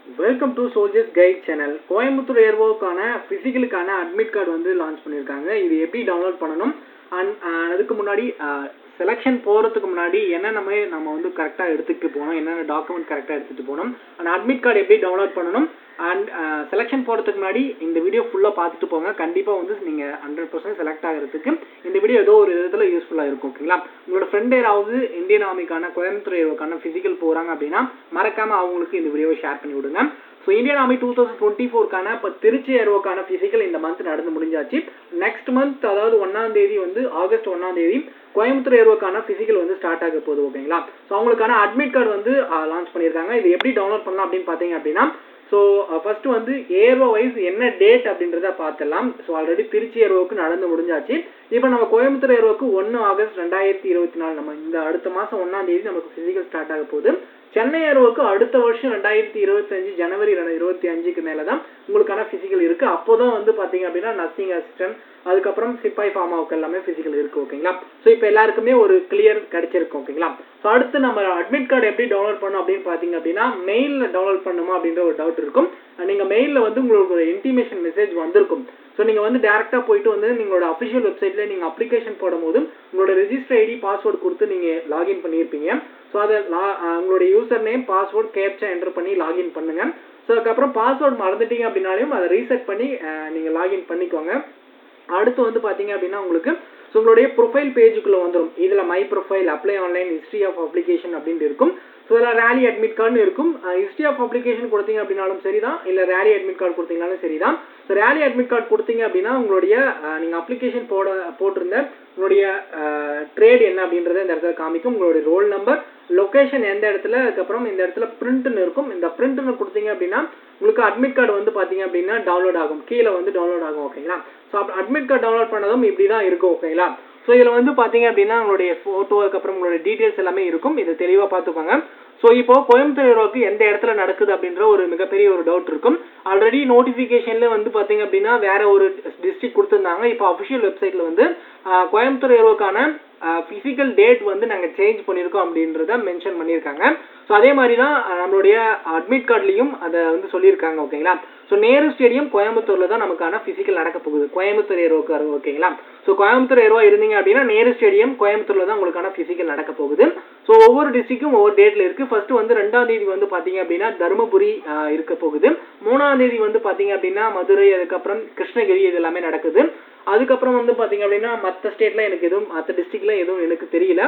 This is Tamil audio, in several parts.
Welcome to soldiers guide channel. Coimbatore ஏர்வோக்கான ஃபிசிக்கலுக்கான அட்மிட் கார்டு வந்து லான்ச் பண்ணியிருக்காங்க. இது எப்படி டவுன்லோட் பண்ணணும் அண்ட் அதுக்கு முன்னாடி செலெக்ஷன் போகிறதுக்கு முன்னாடி நம்ம வந்து கரெக்டாக எடுத்துகிட்டு போகணும், என்னென்ன டாக்குமெண்ட் கரெக்டாக எடுத்துகிட்டு போகணும், அண்ட் அட்மிட் கார்டு எப்படி டவுன்லோட் பண்ணணும் அண்ட் செலெக்ஷன் போகிறதுக்கு முன்னாடி இந்த வீடியோ ஃபுல்லாக பார்த்துட்டு போங்க. கண்டிப்பாக வந்து நீங்கள் 100% செலக்ட் ஆகிறதுக்கு இந்த வீடியோ ஏதோ ஒரு விதத்தில் யூஸ்ஃபுல்லாக இருக்கும். ஓகேங்களா? உங்களோட ஃப்ரெண்ட் யாராவது இந்தியன் ஆர்மிக்கான கோயம்புத்தூர் ஏர்வோக்கான ஃபிசிக்கல் போகிறாங்க அப்படின்னா மறக்காமல் அவங்களுக்கு இந்த வீடியோவை ஷேர் பண்ணி விடுங்க. ஸோ இந்தியன் ஆர்மி 2024க்கான இப்போ திருச்சி ஏர்வோக்கான ஃபிசிக்கல் இந்த மந்த் நடந்து முடிஞ்சாச்சு. நெக்ஸ்ட் மந்த் அதாவது 1ஆம் தேதி வந்து ஆகஸ்ட் 1ஆம் தேதி கோயம்புத்தூர் ஏர்வோக்கான ஃபிசிக்கல் வந்து ஸ்டார்ட் ஆக போகுது. ஓகேங்களா? ஸோ அவங்களுக்கான அட்மிட் கார்டு வந்து லான்ச் பண்ணியிருக்காங்க. இது எப்படி டவுன்லோட் பண்ணலாம் அப்படின்னு பார்த்தீங்க அப்படின்னா, ஸோ ஃபர்ஸ்ட் வந்து ஏர்வோ வைஸ் என்ன டேட் அப்படின்றத பார்த்துடலாம். ஸோ ஆல்ரெடி திருச்சி ஏர்வோக்கு நடந்து முடிஞ்சாச்சு. இப்போ நம்ம கோயம்புத்தூர் ஏர்வோக்கு 1 ஆகஸ்ட் 2024 நம்ம இந்த அடுத்த மாதம் 1ஆம் தேதி நமக்கு ஃபிசிக்கல் ஸ்டார்ட் ஆக போகுது. சென்னை ஏர்வோக்கு அடுத்த வருஷம் 2025 ஜனவரி 25க்கு மேலே தான் உங்களுக்கான ஃபிசிக்கல் இருக்குது. அப்போ தான் வந்து பார்த்தீங்க அப்படின்னா நர்சிங் அசிஸ்டன்ட், அதுக்கப்புறம் சிப்பாய் ஃபார்மாவுக்கு எல்லாமே ஃபிசிக்கல் இருக்குது. ஓகேங்களா? ஸோ இப்போ எல்லாருக்குமே ஒரு கிளியர் கிடைச்சிருக்கும். ஓகேங்களா? ஸோ அடுத்து நம்ம அட்மிட் கார்டு எப்படி டவுன்லோட் பண்ணணும் அப்படின்னு பார்த்தீங்க அப்படின்னா, மெயிலில் டவுன்லோட் பண்ணுமா அப்படின்ற ஒரு டவுட் இருக்கும். நீங்கள் மெயிலில் வந்து உங்களுக்கு ஒரு இன்டிமேஷன் மெசேஜ் வந்திருக்கும். ஸோ நீங்கள் வந்து டேரெக்டாக போயிட்டு வந்து நீங்களோட அஃபிஷியல் வெப்சைட்டில் நீங்கள் அப்ளிகேஷன் போடும்போது உங்களோட ரெஜிஸ்டர் ஐடி பாஸ்வேர்டு கொடுத்து நீங்கள் லாகின் பண்ணியிருப்பீங்க. ஸோ அதை உங்களுடைய user name password captcha enter பண்ணி லாகின் பண்ணுங்கள். ஸோ அதுக்கப்புறம் பாஸ்வேர்டு மறந்துட்டீங்க அப்படின்னாலையும் அதை ரீசெட் பண்ணி நீங்கள் லாகின் பண்ணிக்கோங்க. அடுத்து வந்து பார்த்தீங்க அப்படின்னா உங்களுக்கு ஸோ உங்களுடைய ப்ரொஃபைல் பேஜுக்குள்ளே வந்துடும். இதில் my profile, apply online, history of application அப்படின்ட்டு இருக்கும். ஸோ இதில் ரேலி அட்மிட் கார்டுன்னு இருக்கும். ஹிஸ்ட்ரி ஆஃப் அப்ளிகேஷன் கொடுத்தீங்க அப்படின்னாலும் சரி தான், இல்லை ரேலி அட்மிட் கார்டு கொடுத்தீங்கனாலும் சரி தான். ஸோ ரேலி அட்மிட் கார்டு கொடுத்தீங்க அப்படின்னா உங்களுடைய நீங்கள் அப்ளிகேஷன் போட்டிருந்த உங்களுடைய ட்ரேட் என்ன அப்படின்றத இந்த இடத்துல காமிக்கும். உங்களுடைய ரோல் நம்பர், லொக்கேஷன் எந்த இடத்துல, அதுக்கப்புறம் இந்த இடத்துல பிரிண்ட்னு இருக்கும். இந்த பிரிண்ட்னு கொடுத்தீங்க அப்படின்னா உங்களுக்கு அட்மிட் கார்டு வந்து பார்த்தீங்க அப்படின்னா டவுன்லோட் ஆகும், கீழே வந்து டவுன்லோட் ஆகும். ஓகேங்களா? ஸோ அட்மிட் கார்டு டவுன்லோட் பண்ணதும் இப்படி தான் இருக்கும். ஓகேங்களா? ஸோ இதில் வந்து பார்த்தீங்க அப்படின்னா உங்களுடைய ஃபோட்டோ, அதுக்கப்புறம் உங்களுடைய டீட்டெயில்ஸ் எல்லாமே இருக்கும். இதை தெளிவாக பார்த்துக்கோங்க. ஸோ இப்போ கோயம்புத்தூர் ஏர்வோக்கு எந்த இடத்துல நடக்குது அப்படின்ற ஒரு மிகப்பெரிய ஒரு டவுட் இருக்கும். ஆல்ரெடி நோட்டிஃபிகேஷனில் வந்து பார்த்தீங்க அப்படின்னா வேற ஒரு டிஸ்ட்ரிக்ட் கொடுத்துருந்தாங்க. இப்போ அஃபிஷியல் வெப்சைட்டில் வந்து கோயம்புத்தூர் ஏர்வோக்கான ஃபிசிக்கல் டேட் வந்து நாங்கள் சேஞ்ச் பண்ணியிருக்கோம் அப்படின்றத மென்ஷன் பண்ணியிருக்காங்க. ஸோ அதே மாதிரி தான் நம்மளுடைய அட்மிட் கார்ட்லேயும் அதை வந்து சொல்லியிருக்காங்க. ஓகேங்களா? ஸோ நேரு ஸ்டேடியம் கோயம்புத்தூரில் தான் நமக்கான ஃபிசிக்கல் நடக்க போகுது, கோயம்புத்தூர் ஏர்வோக்கு. ஓகேங்களா? ஸோ கோயம்புத்தூர் ஏர்வா இருந்தீங்க அப்படின்னா நேரு ஸ்டேடியம் கோயம்புத்தூரில் தான் உங்களுக்கான ஃபிசிக்கல் நடக்க போகுது. ஸோ ஒவ்வொரு டிஸ்ட்ரிக்டும் ஒவ்வொரு டேட்டில் இருக்குது. ஃபர்ஸ்ட் வந்து 2ஆம் தேதி வந்து பார்த்தீங்க அப்படின்னா தருமபுரி இருக்க போகுது. 3ஆம் தேதி வந்து பார்த்தீங்க அப்படின்னா மதுரை, அதுக்கப்புறம் கிருஷ்ணகிரி, இது எல்லாமே நடக்குது. அதுக்கப்புறம் வந்து பார்த்தீங்க அப்படின்னா மற்ற ஸ்டேட்டில் எனக்கு எதுவும், மற்ற டிஸ்ட்ரிக்டில் எதுவும் எனக்கு தெரியல.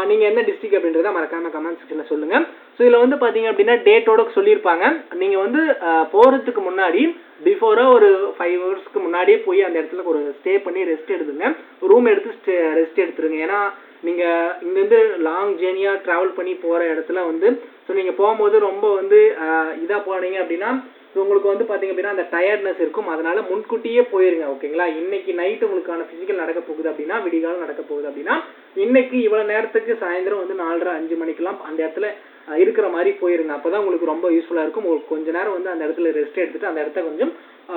நீங்கள் என்ன டிஸ்ட்ரிக்ட் அப்படின்றத மறக்காம கமெண்ட் செக்ஷனில் சொல்லுங்கள். ஸோ இதில் வந்து பார்த்தீங்க அப்படின்னா டேட்டோட சொல்லியிருப்பாங்க. நீங்கள் வந்து போகிறதுக்கு முன்னாடி பிஃபோராக ஒரு 5 ஹவர்ஸ்க்கு முன்னாடியே போய் அந்த இடத்துல ஒரு ஸ்டே பண்ணி ரெஸ்ட் எடுத்துங்க, ரூம் எடுத்து ரெஸ்ட் எடுத்துருங்க. ஏன்னா நீங்கள் இங்கேருந்து லாங் ஜேர்னியாக ட்ராவல் பண்ணி போகிற இடத்துல வந்து ஸோ நீங்கள் போகும்போது ரொம்ப வந்து இதாக போனீங்க அப்படின்னா உங்களுக்கு வந்து பார்த்தீங்க அப்படின்னா அந்த டயர்ட்னஸ் இருக்கும். அதனால முன்கூட்டியே போயிருங்க. ஓகேங்களா? இன்னைக்கு நைட்டு உங்களுக்கான ஃபிசிக்கல் நடக்க போகுது அப்படின்னா, விடிகாலம் நடக்க போகுது அப்படின்னா, இன்னைக்கு இவ்வளோ நேரத்துக்கு சாயந்தரம் வந்து 4:30 5 மணிக்கெல்லாம் அந்த இடத்துல இருக்கிற மாதிரி போயிருங்க. அப்போ தான் உங்களுக்கு ரொம்ப யூஸ்ஃபுல்லாக இருக்கும். உங்களுக்கு கொஞ்ச நேரம் வந்து அந்த இடத்துல ரெஸ்ட் எடுத்துட்டு அந்த இடத்த கொஞ்சம்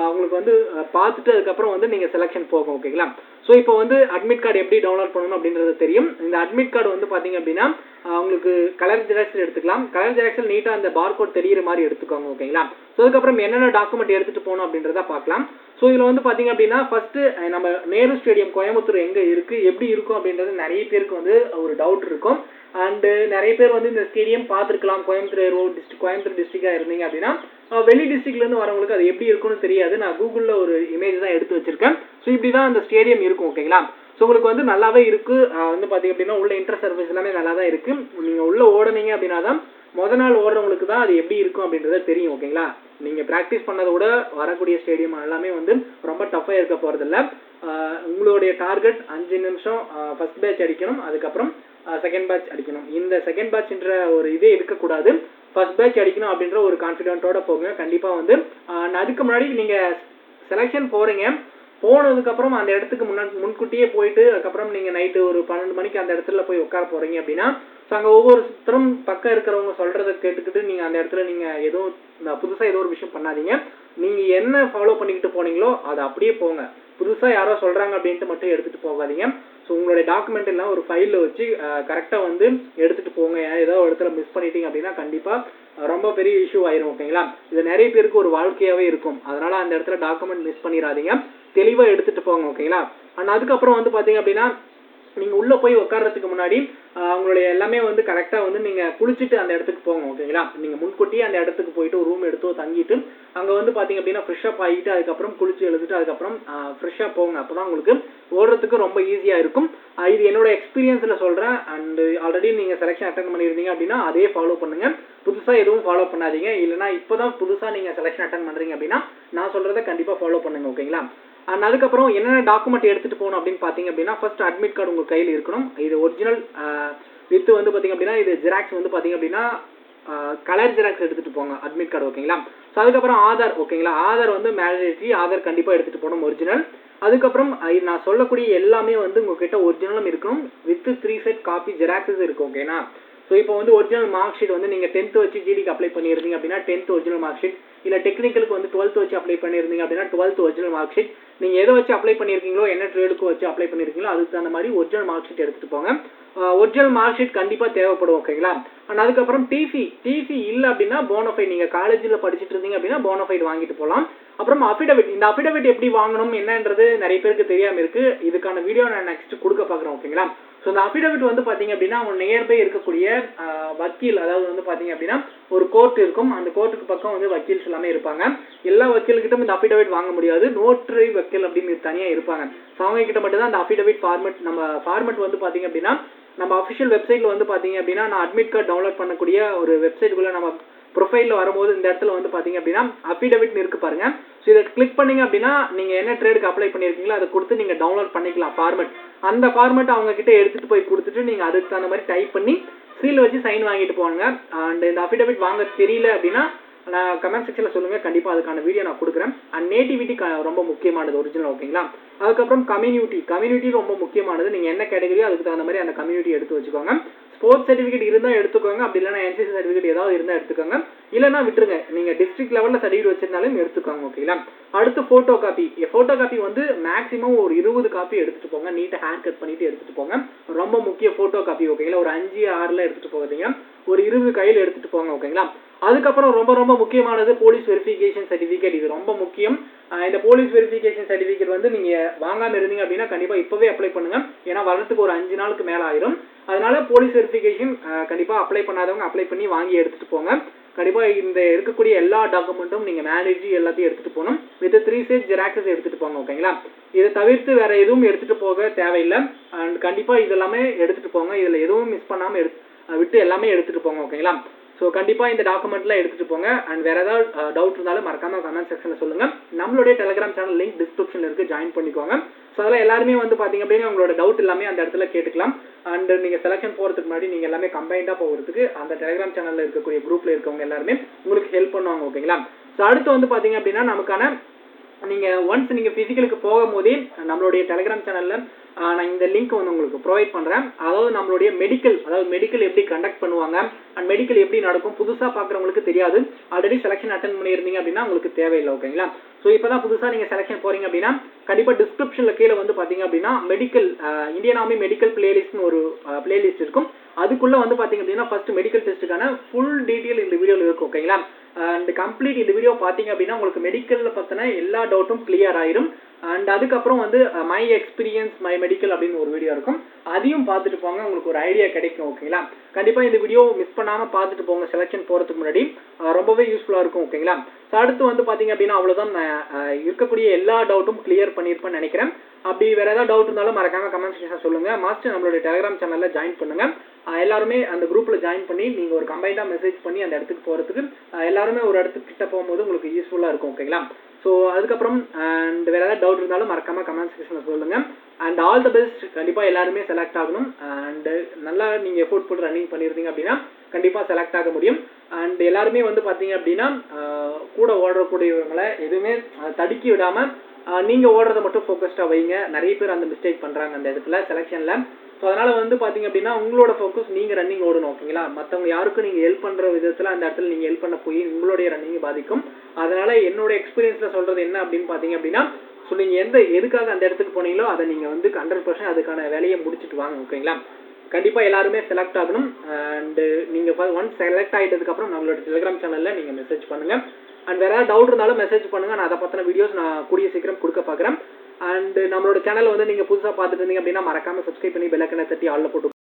உங்களுக்கு வந்து பார்த்துட்டு அதுக்கப்புறம் வந்து நீங்கள் செலெக்ஷன் போகும். ஓகேங்களா? ஸோ இப்போ வந்து அட்மிட் கார்டு எப்படி டவுன்லோட் பண்ணணும் அப்படின்றது தெரியும். இந்த அட்மிட் கார்டு வந்து பார்த்தீங்க அப்படின்னா உங்களுக்கு கலர் ஜெராக்ஸில் எடுத்துக்கலாம். கலர் ஜெராக்ஸில் நீட்டாக அந்த பார்கோட் தெரியிற மாதிரி எடுத்துக்கோங்க. ஓகேங்களா? ஸோ அதுக்கப்புறம் என்னென்ன டாக்குமெண்ட் எடுத்துகிட்டு போகணும் அப்படின்றத பார்க்கலாம். ஸோ இதில் வந்து பார்த்தீங்க அப்படின்னா ஃபர்ஸ்ட்டு நம்ம நேரு ஸ்டேடியம் கோயம்புத்தூர் எங்கே இருக்குது, எப்படி இருக்கும் அப்படின்றது நிறைய பேருக்கு வந்து ஒரு டவுட் இருக்கும். அண்டு நிறைய பேர் வந்து இந்த ஸ்டேடியம் பார்த்துருக்கலாம். கோயம்புத்தூர் ஏர்வோ கோயம்புத்தூர் டிஸ்ட்ரிக்டாக இருந்தீங்க அப்படின்னா வெளி டிஸ்ட்ரிக்ட்லேருந்து வரவங்களுக்கு அது எப்படி இருக்குன்னு தெரியாது. நான் கூகுளில் ஒரு இமேஜ் தான் எடுத்து வச்சிருக்கேன். ஸோ இப்படி தான் அந்த ஸ்டேடியம் இருக்கும். ஓகேங்களா? ஸோ உங்களுக்கு வந்து நல்லாவே இருக்குது. வந்து பார்த்தீங்க அப்படின்னா உள்ள இன்டர் சர்வீஸ் எல்லாமே நல்லா தான் இருக்குது. நீங்கள் உள்ளே ஓடுனீங்க அப்படின்னா தான் மொதல் நாள் ஓடுறவங்களுக்கு தான் அது எப்படி இருக்கும் அப்படின்றத தெரியும். ஓகேங்களா? நீங்கள் ப்ராக்டிஸ் பண்ணதை விட வரக்கூடிய ஸ்டேடியம் எல்லாமே வந்து ரொம்ப டஃப்பாக இருக்க போகிறதில்ல. உங்களுடைய டார்கெட் 5 நிமிஷம் ஃபர்ஸ்ட் பேட்ச் அடிக்கணும், அதுக்கப்புறம் செகண்ட் பேட்ச் அடிக்கணும். இந்த செகண்ட் பேட்ச்ன்ற ஒரு இதே இருக்கக்கூடாது. ஃபர்ஸ்ட் பேட்ச் அடிக்கணும் அப்படின்ற ஒரு கான்ஃபிடென்ட்டோட போங்க. கண்டிப்பாக வந்து அதுக்கு முன்னாடி நீங்கள் செலெக்ஷன் போகிறீங்க, போனதுக்கப்புறம் அந்த இடத்துக்கு முன்கூட்டியே போயிட்டு அதுக்கப்புறம் நீங்கள் நைட்டு ஒரு 12 மணிக்கு அந்த இடத்துல போய் உட்கார போகிறீங்க அப்படின்னா ஸோ அங்கே ஒவ்வொருத்தரும் பக்கம் இருக்கிறவங்க சொல்கிறத கேட்டுக்கிட்டு நீங்கள் அந்த இடத்துல நீங்கள் எதுவும் புதுசாக ஏதோ ஒரு விஷயம் பண்ணாதீங்க. நீங்கள் என்ன ஃபாலோ பண்ணிக்கிட்டு போனீங்களோ அதை அப்படியே போங்க. புதுசாக யாரோ சொல்கிறாங்க அப்படின்ட்டு மட்டும் எடுத்துகிட்டு போகாதீங்க. ஸோ உங்களுடைய டாக்குமெண்ட் எல்லாம் ஒரு ஃபைலில் வச்சு கரெக்டாக வந்து எடுத்துகிட்டு போங்க. ஏதோ ஒரு இடத்துல மிஸ் பண்ணிட்டீங்க அப்படின்னா கண்டிப்பாக ரொம்ப பெரிய இஷ்யூ ஆயிரும். ஓகேங்களா? இது நிறைய பேருக்கு ஒரு வாழ்க்கையாவே இருக்கும். அதனால அந்த இடத்துல டாக்குமெண்ட் மிஸ் பண்ணிடாதீங்க. தெளிவா எடுத்துட்டு போங்க. ஓகேங்களா? அண்ட் அதுக்கப்புறம் வந்து பாத்தீங்க அப்படின்னா நீங்க உள்ள போய் உட்கார்றதுக்கு முன்னாடி உங்களுடைய எல்லாமே வந்து கரெக்டா வந்து நீங்க குளிச்சுட்டு அந்த இடத்துக்கு போங்க. ஓகேங்களா? நீங்க முன்கூட்டியே அந்த இடத்துக்கு போயிட்டு ஒரு ரூம் எடுத்தோ தங்கிட்டு அங்க வந்து பாத்தீங்க அப்படின்னா ஃப்ரெஷ் அப் ஆகிட்டு அதுக்கப்புறம் குளிச்சு எழுதிட்டு அதுக்கப்புறம் ஃப்ரெஷ்ஷா போங்க. அப்பதான் உங்களுக்கு ஓடுறதுக்கு ரொம்ப ஈஸியா இருக்கும். இது என்னோட எக்ஸ்பீரியன்ஸ்ல சொல்றேன். அண்ட் ஆல்ரெடி நீங்க செலக்ஷன் அட்டன் பண்ணியிருந்தீங்க அப்படின்னா அதே ஃபாலோ பண்ணுங்க. புதுசா எதுவும் ஃபாலோ பண்ணாதீங்க. இல்லைன்னா இப்பதான் புதுசா நீங்க செலக்ஷன் அட்டன் பண்றீங்க அப்படின்னா நான் சொல்றதை கண்டிப்பா ஃபாலோ பண்ணுங்க. ஓகேங்களா? அண்ட் அதுக்கப்புறம் என்னென்ன டாக்குமெண்ட் எடுத்துட்டு போகணும் அப்படின்னு பாத்தீங்க அப்படின்னா ஃபர்ஸ்ட் அட்மிட் கார்டு உங்க கையில் இருக்கணும். இது ஒரிஜினல் வித் வந்து பாத்தீங்க அப்படின்னா இது ஜெராக்ஸ் வந்து பாத்தீங்க அப்படின்னா கலர் ஜெராக்ஸ் எடுத்துட்டு போங்க அட்மிட் கார்டு. ஓகேங்களா? ஸோ அதுக்கப்புறம் ஆதார். ஓகேங்களா? ஆதார் வந்து மேண்டேட்டரி. ஆதார் கண்டிப்பா எடுத்துட்டு போகணும் ஒரிஜினல். அதுக்கப்புறம் நான் சொல்லக்கூடிய எல்லாமே வந்து உங்ககிட்ட ஒரிஜினலும் இருக்கணும் வித் 3 செட் காப்பி ஜெராக்ஸஸ் இருக்கு. ஓகேனா? ஸோ இப்போ வந்து ஒரிஜினல் மார்க் ஷீட் வந்து நீங்கள் 10th வச்சு ஜிடிக்கு அப்ளை பண்ணியிருந்தீங்க அப்படின்னா 10th ஒரிஜினல் மார்க் ஷீட், இல்லை டெக்னிக்கலுக்கு வந்து 12th வச்சு அப்ளை பண்ணியிருந்தீங்க அப்படின்னா 12th ஒரிஜினல் மார்க் ஷீட், நீங்கள் எதை வச்சு அப்ளை பண்ணியிருக்கீங்களோ என்ன ட்ரேடுக்கு வச்சு அப்ளை பண்ணியிருக்கீங்களோ அதுக்கு தகுந்த மாதிரி ஒரிஜினல் மார்க் ஷீட் எடுத்துகிட்டு போங்க. ஒரிஜினல் மார்க் ஷீட் கண்டிப்பாக தேவைப்படும். ஓகேங்களா? அண்ட் அதுக்கப்புறம் டிசி இல்லை அப்படின்னா போனோஃபைட், நீங்கள் காலேஜில் படிச்சுட்டு இருந்தீங்க அப்படின்னா போனோஃபைட் வாங்கிட்டு போகலாம். அப்புறம் அஃபிடவிட். இந்த அஃபிடவிட் எப்படி வாங்கணும் என்னன்றது நிறைய பேருக்கு தெரியாமல் இருக்கு. இதுக்கான வீடியோ நான் நெக்ஸ்ட் கொடுக்க பார்க்குறேன். ஓகேங்களா? ஸோ இந்த அஃபிடவிட் வந்து பார்த்தீங்க அப்படின்னா அவங்க நியர்பை இருக்கக்கூடிய வக்கீல், அதாவது வந்து பார்த்தீங்க அப்படின்னா ஒரு கோர்ட் இருக்கும். அந்த கோர்ட்டுக்கு பக்கம் வந்து வக்கீல்ஸ் எல்லாமே இருப்பாங்க. எல்லா வக்கீல்கிட்டும் இந்த அஃபிடவிட் வாங்க முடியாது. நோட்டரி வக்கீல் அப்படின்னு தனியாக இருப்பாங்க. ஸோ அவங்க கிட்ட மட்டும் தான் அந்த அஃபிடவிட் ஃபார்மெட், நம்ம ஃபார்மெட் வந்து பார்த்தீங்க அப்படின்னா நம்ம அஃபிஷியல் வெப்சைட்ல வந்து பார்த்தீங்க அப்படின்னா நான் அட்மிட் கார்டு டவுன்லோட் பண்ணக்கூடிய ஒரு வெப்சைட்டுக்குள்ள நம்ம ப்ரொஃபைல்ல வரும்போது இந்த இடத்துல வந்து பார்த்தீங்க அப்படின்னா அஃபிடவிட்னு இருக்கு பாருங்க. ஸோ இதை கிளிக் பண்ணீங்க அப்படின்னா நீங்க என்ன ட்ரேடுக்கு அப்ளை பண்ணியிருக்கீங்களோ அதை கொடுத்து நீங்க டவுன்லோட் பண்ணிக்கலாம் ஃபார்மெட். அந்த ஃபார்மெட் அவங்க கிட்ட எடுத்துட்டு போய் கொடுத்துட்டு நீங்க அதுக்கு தகுந்த மாதிரி டைப் பண்ணி சீல் வச்சு சைன் வாங்கிட்டு போவாங்க. அண்ட் இந்த அஃபிடவிட் வாங்க தெரியல அப்படின்னா நான் கமெண்ட் செக்ஷன்ல சொல்லுங்க, கண்டிப்பா அதுக்கான வீடியோ நான் கொடுக்குறேன். அண்ட் நேட்டிவிட்டி ரொம்ப முக்கியமானது ஒரிஜினல். ஓகேங்களா? அதுக்கப்புறம் கம்யூனிட்டி ரொம்ப முக்கியமானது. நீங்க என்ன கேட்டகரியோ அதுக்கு தகுந்த மாதிரி அந்த கம்யூனிட்டி எடுத்து வச்சுக்கோங்க. ஸ்போர்ட்ஸ் சர்டிஃபிகேட் இருந்தால் எடுத்துக்கோங்க. அப்படி இல்லைன்னா என்சிசி சர்டிஃபிகேட் ஏதாவது இருந்தால் எடுத்துக்கோங்க. இல்லைன்னா விட்டுருங்க. நீங்கள் டிஸ்ட்ரிக்ட் லெவலில் சர்டிஃபிகேட் வச்சிருந்தாலும் எடுத்துக்கோங்க. ஓகேங்களா? அடுத்து ஃபோட்டோ காப்பி வந்து மேக்ஸிமம் ஒரு 20 காப்பி எடுத்துகிட்டு போங்க. நீட்டாக ஹேர் கட் பண்ணிட்டு எடுத்துகிட்டு போங்க. ரொம்ப முக்கிய ஃபோட்டோ காப்பி. ஓகேங்களா? ஒரு 5-6 எடுத்துகிட்டு போகாதீங்க. ஒரு 20 கையில் எடுத்துகிட்டு போங்க. ஓகேங்களா? அதுக்கப்புறம் ரொம்ப முக்கியமானது போலீஸ் வெரிஃபிகேஷன் சர்டிஃபிகேட். இது ரொம்ப முக்கியம். இந்த போலீஸ் வெரிஃபிகேஷன் சர்டிஃபிகேட் வந்து நீங்க வாங்காம இருந்தீங்க அப்படின்னா கண்டிப்பா இப்பவே அப்ளை பண்ணுங்க. ஏன்னா வரதுக்கு ஒரு 5 நாளுக்கு மேல ஆயிரும். அதனால போலீஸ் வெரிஃபிகேஷன் கண்டிப்பா அப்ளை பண்ணாதவங்க அப்ளை பண்ணி வாங்கி எடுத்துட்டு போங்க. கண்டிப்பா இந்த இருக்கக்கூடிய எல்லா டாக்குமெண்ட்டும் நீங்க மேனேஜ் எல்லாத்தையும் எடுத்துட்டு போகணும். வித் 3 செட் ஜெராக்ஸஸ் எடுத்துட்டு போங்க. ஓகேங்களா? இதை தவிர்த்து வேற எதுவும் எடுத்துட்டு போக தேவையில்லை. அண்ட் கண்டிப்பா இதெல்லாமே எடுத்துட்டு போங்க. இதுல எதுவும் மிஸ் பண்ணாம விட்டு எல்லாமே எடுத்துட்டு போங்க. ஓகேங்களா? ஸோ கண்டிப்பாக இந்த டாக்குமெண்ட்லாம் எடுத்துகிட்டு போங்க. அண்ட் வேறு ஏதாவது டவுட் இருந்தாலும் மறக்காமல் கமெண்ட் செக்ஷனில் சொல்லுங்கள். நம்மளுடைய டெலிகிராம் சேனல் லிங்க் டிஸ்கிரிப்ஷனில் இருக்குது, ஜாயின் பண்ணிக்கோங்க. ஸோ அதில் எல்லாருமே வந்து பார்த்தீங்க அப்படின்னா உங்களோட டவுட் எல்லாமே அந்த இடத்துல கேட்டுக்கலாம். அண்ட் நீங்கள் செலக்ஷன் போகிறதுக்கு முன்னாடி நீங்கள் எல்லாமே கம்பைண்டாக போகிறதுக்கு அந்த டெலிகிராம் சேனலில் இருக்கக்கூடிய குரூப்பில் இருக்கவங்க எல்லாருமே உங்களுக்கு ஹெல்ப் பண்ணுவாங்க. ஓகேங்களா? ஸோ அடுத்து வந்து பார்த்தீங்க அப்படின்னா நமக்கான நீங்கள் ஒன்ஸ் நீங்கள் ஃபிசிக்கலுக்கு போகும்போதே நம்மளுடைய டெலிகிராம் சேனலில் நான் இந்த லிங்க் வந்து உங்களுக்கு ப்ரொவைட் பண்ணுறேன். அதாவது நம்மளுடைய மெடிக்கல் எப்படி கண்டக்ட் பண்ணுவாங்க அண்ட் மெடிக்கல் எப்படி நடக்கும் புதுசாக பார்க்குறவங்களுக்கு தெரியாது. ஆல்ரெடி செலக்ஷன் அட்டன் பண்ணியிருந்தீங்க அப்படின்னா உங்களுக்கு தேவையில்லை. ஓகேங்களா? ஸோ இப்போ தான் புதுசாக நீங்கள் செலக்ஷன் போகிறீங்க அப்படின்னா கண்டிப்பாக டிஸ்கிரிப்ஷனில் கீழே வந்து பார்த்தீங்க அப்படின்னா இந்தியன் ஆர்மி மெடிக்கல் பிளேலிஸ்ட்னு ஒரு பிளேலிஸ்ட் இருக்கும். அதுக்குள்ளே வந்து பார்த்தீங்க அப்படின்னா ஃபர்ஸ்ட் மெடிக்கல் டெஸ்ட்டுக்கான ஃபுல் டீட்டெயில் இந்த வீடியோவில் இருக்கும். ஓகேங்களா? அண்ட் கம்ப்ளீட் இந்த வீடியோ பார்த்தீங்க அப்படின்னா உங்களுக்கு மெடிக்கலில் பற்றின எல்லா டவுட்டும் கிளியர் ஆயிரும். அண்ட் அதுக்கப்புறம் வந்து மை எக்ஸ்பீரியன்ஸ் மை மெடிக்கல் அப்படின்னு ஒரு வீடியோ இருக்கும். அதையும் பார்த்துட்டு போங்க, உங்களுக்கு ஒரு ஐடியா கிடைக்கும். ஓகேங்களா? கண்டிப்பாக இந்த வீடியோ மிஸ் பண்ணாமல் பார்த்துட்டு போங்க. செலக்ஷன் போகிறதுக்கு முன்னாடி ரொம்பவே யூஸ்ஃபுல்லாக இருக்கும். ஓகேங்களா? ஸோ அடுத்து வந்து பார்த்தீங்க அப்படின்னா அவ்வளோதான், இருக்கக்கூடிய எல்லா டவுட்டும் கிளியர் பண்ணியிருப்பேன்னு நினைக்கிறேன். அப்படி வேறு ஏதாவது டவுட் இருந்தாலும் மறக்காம கமெண்ட் செக்ஷன் சொல்லுங்கள். மாஸ்டர் நம்மளுடைய டெலிகிராம் சேனலில் ஜாயின் பண்ணுங்கள். எல்லாருமே அந்த குரூப்பில் ஜாயின் பண்ணி நீங்கள் ஒரு கம்பைண்டாக மெசேஜ் பண்ணி அந்த இடத்துக்கு போகிறதுக்கு எல்லாருமே ஒரு இடத்துக்கு கிட்ட போகும்போது உங்களுக்கு யூஸ்ஃபுல்லாக இருக்கும். ஓகேங்களா? ஸோ அதுக்கப்புறம் அண்ட் வேறு ஏதாவது டவுட் இருந்தாலும் மறக்காமல் கமெண்ட் செக்ஷனில் சொல்லுங்கள். And all the best. கண்டிப்பாக எல்லாருமே செலக்ட் ஆகணும். அண்டு நல்லா நீங்கள் எஃபோர்ட் போட்டு ரன்னிங் பண்ணியிருந்தீங்க அப்படின்னா கண்டிப்பாக செலக்ட் ஆக முடியும். அண்ட் எல்லாருமே வந்து பார்த்தீங்க அப்படின்னா கூட ஓடக்கூடியவங்களை எதுவுமே தடுக்கி விடாமல் நீங்கள் ஓடுறதை மட்டும் ஃபோக்கஸ்டாக வைங்க. நிறைய பேர் அந்த மிஸ்டேக் பண்ணுறாங்க அந்த இடத்துல செலெக்ஷனில். ஸோ அதனால் வந்து பார்த்தீங்க அப்படின்னா உங்களோட ஃபோக்கஸ் நீங்கள் ரன்னிங் ஓடணும். ஓகேங்களா? மற்றவங்க யாருக்கும் நீங்கள் ஹெல்ப் பண்ணுற விதத்தில் அந்த இடத்துல நீங்கள் ஹெல்ப் பண்ண போய் உங்களுடைய ரன்னிங் பாதிக்கும். அதனால் என்னோட எக்ஸ்பீரியன்ஸில் சொல்கிறது என்ன அப்படின்னு பார்த்தீங்க அப்படின்னா ஸோ நீங்கள் எதுக்காக அந்த இடத்துக்கு போனீங்களோ அதை நீங்கள் வந்து 100% அதுக்கான வேலையை முடிச்சுட்டு வாங்க. ஓகேங்களா? கண்டிப்பாக எல்லாருமே செலக்ட் ஆகணும். அண்டு நீங்கள் ஒன்ஸ் செலக்ட் ஆகிட்டதுக்கப்புறம் நம்மளோட டெலிகிராம் சேனலில் நீங்கள் மெசேஜ் பண்ணுங்கள். அண்ட் வேறு ஏதாவது டவுட் இருந்தாலும் மெசேஜ் பண்ணுங்கள். நான் அதை பற்றின வீடியோஸ் நான் கூடிய சீக்கிரம் கொடுக்க பார்க்குறேன். அண்டு நம்மளோட சேனல் வந்து நீங்கள் புதுசாக பார்த்துட்டு இருந்தீங்க அப்படின்னா மறக்காமல் சப்ஸ்கிரைப் பண்ணி பெல் ஐக்கனை தட்டி ஆல்ல போட்டு